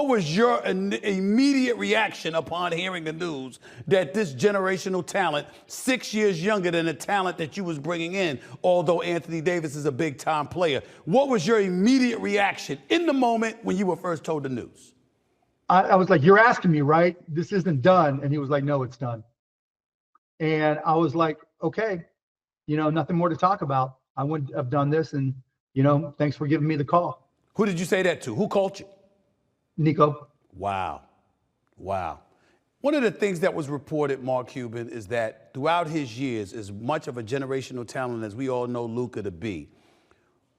What was your immediate reaction upon hearing the news that this generational talent, 6 years younger than the talent that you was bringing in, although Anthony Davis is a big-time player? What was your immediate reaction in the moment when you were first told the news? I was like, you're asking me, right? This isn't done. And he was like, no, it's done. And I was like, okay, nothing more to talk about. I wouldn't have done this. And, thanks for giving me the call. Who did you say that to? Who called you? Nico. Wow. One of the things that was reported, Mark Cuban, is that throughout his years, as much of a generational talent as we all know Luka to be,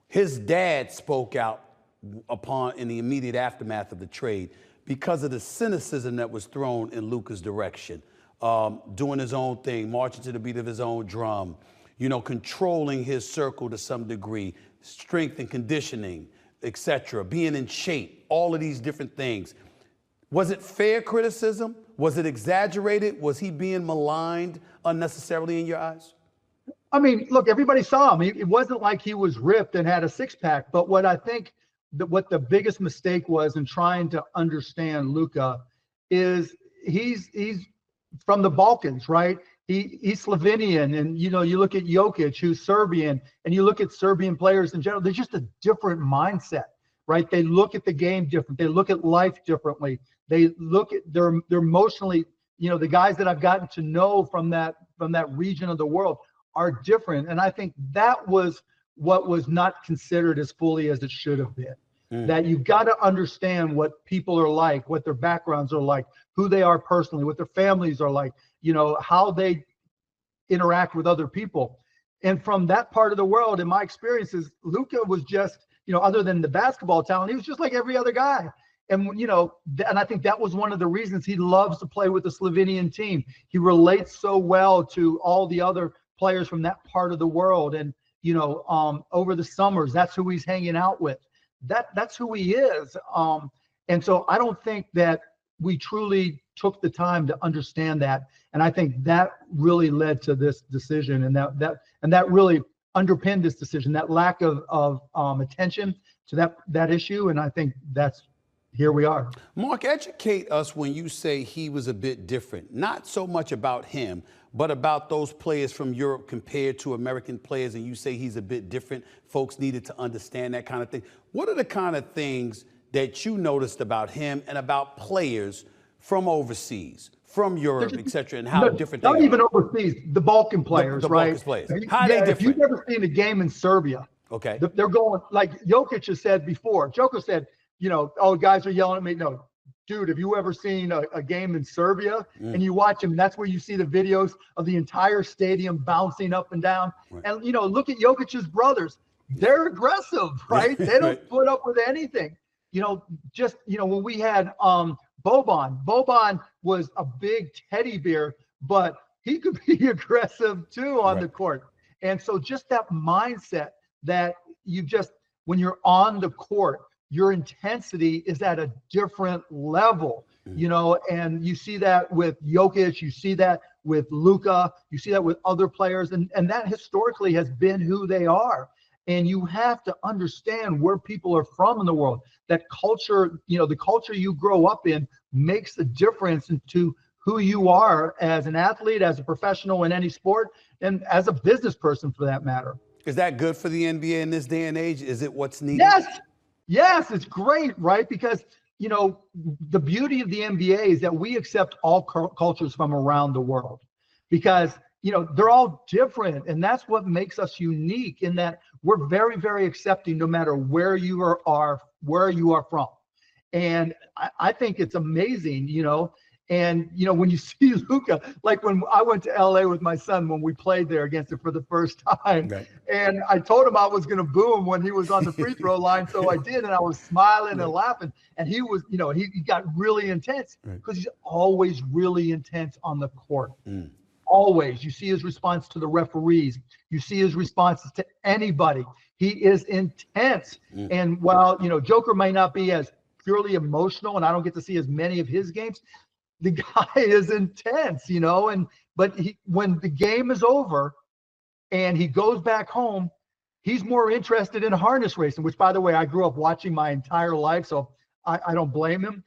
his dad spoke out in the immediate aftermath of the trade because of the cynicism that was thrown in Luka's direction, doing his own thing, marching to the beat of his own drum, controlling his circle to some degree, strength and conditioning, etc., being in shape, all of these different things. Was it fair criticism? Was it exaggerated? Was he being maligned unnecessarily in your eyes? I mean, look, everybody saw him. It wasn't like he was ripped and had a six-pack. But what I think what the biggest mistake was in trying to understand Luka is he's from the Balkans, right? He's Slovenian, and you look at Jokic, who's Serbian, and you look at Serbian players in general. They're just a different mindset, right? They look at the game different. They look at life differently. They're emotionally, the guys that I've gotten to know from that region of the world are different. And I think that was what was not considered as fully as it should have been. That you've got to understand what people are like, what their backgrounds are like, who they are personally, what their families are like, how they interact with other people. And from that part of the world, in my experiences, Luka was just, other than the basketball talent, he was just like every other guy. And, and I think that was one of the reasons he loves to play with the Slovenian team. He relates so well to all the other players from that part of the world. And, over the summers, that's who he's hanging out with. That's who he is. And so I don't think that we truly took the time to understand that. And I think that really led to this decision, and that really underpinned this decision, that lack of attention to that issue. And I think that's here we are. Mark, educate us when you say he was a bit different, not so much about him, but about those players from Europe compared to American players, and you say he's a bit different. Folks needed to understand that kind of thing. What are the kind of things that you noticed about him and about players from overseas, from Europe, et cetera, and how different they are? Not even overseas, the Balkan players, right? Balkan players. How are they different? If you've never seen a game in Serbia, okay, they're going, like Jokic has said before. Jokic said, oh, guys are yelling at me. No, dude, have you ever seen a game in Serbia and you watch them? That's where you see the videos of the entire stadium bouncing up and down. Right. And, look at Jokic's brothers. They're aggressive, right? They don't put up with anything. When we had Boban was a big teddy bear, but he could be aggressive too on the court. And so just that mindset that when you're on the court, your intensity is at a different level, and you see that with Jokic, you see that with Luka, you see that with other players, and that historically has been who they are. And you have to understand where people are from in the world. That culture, the culture you grow up in makes a difference into who you are as an athlete, as a professional in any sport, and as a business person for that matter. Is that good for the NBA in this day and age? Is it what's needed? Yes, it's great, right? Because, the beauty of the NBA is that we accept all cultures from around the world because, they're all different. And that's what makes us unique in that we're very, very accepting no matter where you are from. And I think it's amazing, And, when you see Luka, like when I went to LA with my son, when we played there against him for the first time, and I told him I was going to boo him when he was on the free throw line. So I did. And I was smiling and laughing. And he was, he got really intense because he's always really intense on the court. Always. You see his response to the referees. You see his responses to anybody. He is intense. And while, Joker may not be as purely emotional, and I don't get to see as many of his games, the guy is intense, but when the game is over and he goes back home, he's more interested in harness racing, which, by the way, I grew up watching my entire life. So I don't blame him.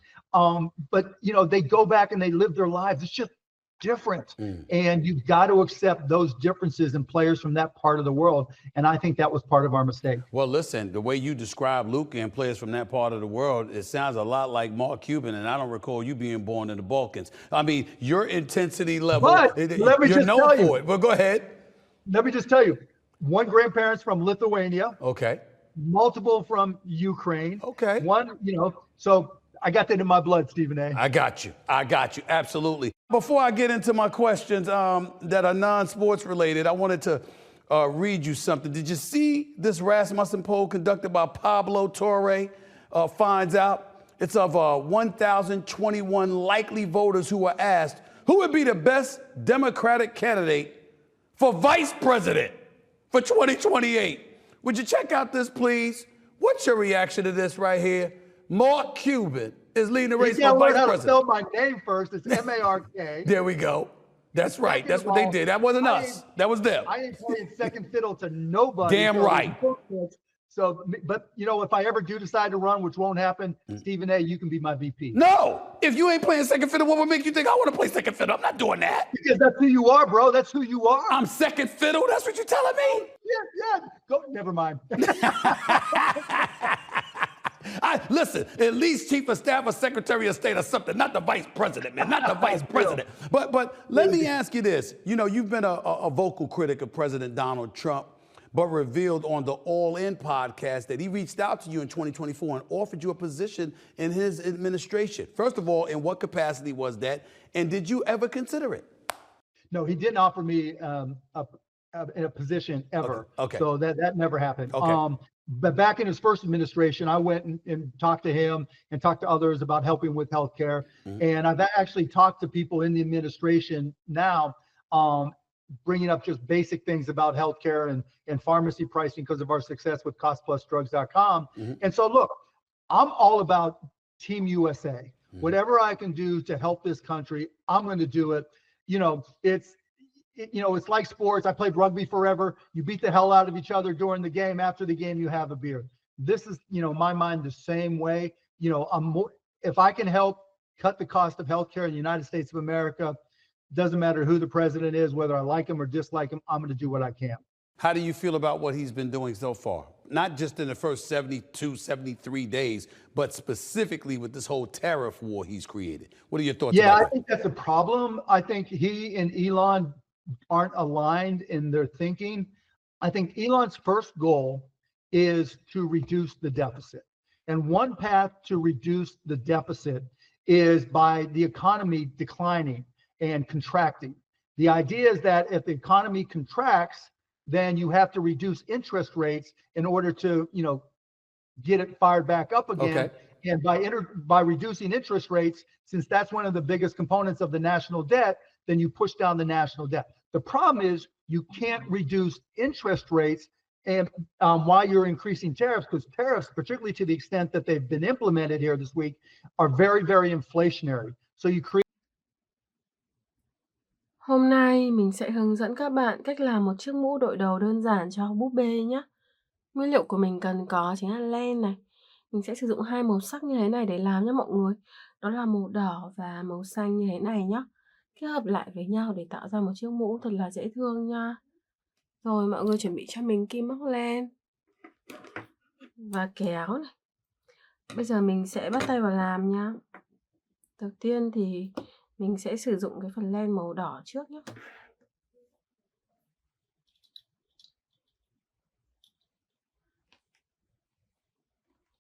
But they go back and they live their lives. It's just different. And you've got to accept those differences in players from that part of the world. And I think that was part of our mistake. Well, listen, the way you describe Luka and players from that part of the world, it sounds a lot like Mark Cuban, and I don't recall you being born in the Balkans. I mean, your intensity level, But let me you're just known tell for you, it. But go ahead. Let me just tell you, one grandparent's from Lithuania. Okay. Multiple from Ukraine. Okay. One, so I got that in my blood, Stephen A. I got you. Absolutely. Before I get into my questions that are non-sports related, I wanted to read you something. Did you see this Rasmussen poll conducted by Pablo Torre finds out? It's of 1,021 likely voters who were asked who would be the best Democratic candidate for vice president for 2028. Would you check out this, please? What's your reaction to this right here? Mark Cuban is leading the race for vice president. To spell my name first. It's M-A-R-K. There we go. That's right. That's what they did. That wasn't us. That was them. I ain't playing second fiddle to nobody. Damn right. So, but if I ever do decide to run, which won't happen, Stephen A., you can be my VP. No, if you ain't playing second fiddle, what would make you think I want to play second fiddle? I'm not doing that. Because that's who you are, bro. That's who you are. I'm second fiddle. That's what you're telling me. Yeah. Go. Never mind. Listen, at least chief of staff or secretary of state or something, not the vice president, man, not the vice president. But let me ask you this. You've been a vocal critic of President Donald Trump, but revealed on the All In podcast that he reached out to you in 2024 and offered you a position in his administration. First of all, in what capacity was that? And did you ever consider it? No, he didn't offer me in a position ever. Okay. So that never happened. Okay. But back in his first administration, I went and talked to him and talked to others about helping with healthcare. And I've actually talked to people in the administration now, bringing up just basic things about healthcare and pharmacy pricing because of our success with costplusdrugs.com. And so, look, I'm all about Team USA. Whatever I can do to help this country, I'm going to do it. It's like sports. I played rugby forever. You beat the hell out of each other during the game. After the game, you have a beer. This is, my mind the same way. If I can help cut the cost of healthcare in the United States of America, doesn't matter who the president is, whether I like him or dislike him, I'm going to do what I can. How do you feel about what he's been doing so far? Not just in the first 72, 73 days, but specifically with this whole tariff war he's created. What are your thoughts about that? Yeah, I think that's a problem. I think he and Elon aren't aligned in their thinking. I think Elon's first goal is to reduce the deficit. And one path to reduce the deficit is by the economy declining and contracting. The idea is that if the economy contracts, then you have to reduce interest rates in order to, get it fired back up again. Okay. And by reducing interest rates, since that's one of the biggest components of the national debt, then you push down the national debt. The problem is you can't reduce interest rates and while you're increasing tariffs, because tariffs, particularly to the extent that they've been implemented here this week, are very, very inflationary. So you create. Hôm nay mình sẽ hướng dẫn các bạn cách làm một chiếc mũ đội đầu đơn giản cho búp bê nhé. Nguyên liệu của mình cần có chính là len này. Mình sẽ sử dụng hai màu sắc như thế này để làm nhé mọi người. Đó là màu đỏ và màu xanh như thế này nhé. Kết hợp lại với nhau để tạo ra một chiếc mũ thật là dễ thương nha. Rồi mọi người chuẩn bị cho mình kim móc len và kéo này. Bây giờ mình sẽ bắt tay vào làm nha. Đầu tiên thì mình sẽ sử dụng cái phần len màu đỏ trước nhé.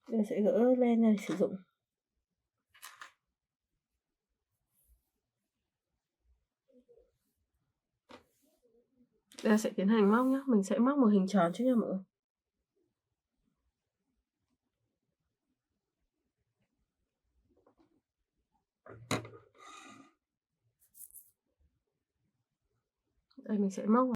Bây giờ sẽ gỡ len ra để sử dụng. Bây giờ sẽ tiến hành móc nhé. Mình sẽ móc một hình tròn trước nha mọi người. Đây mình sẽ móc vào.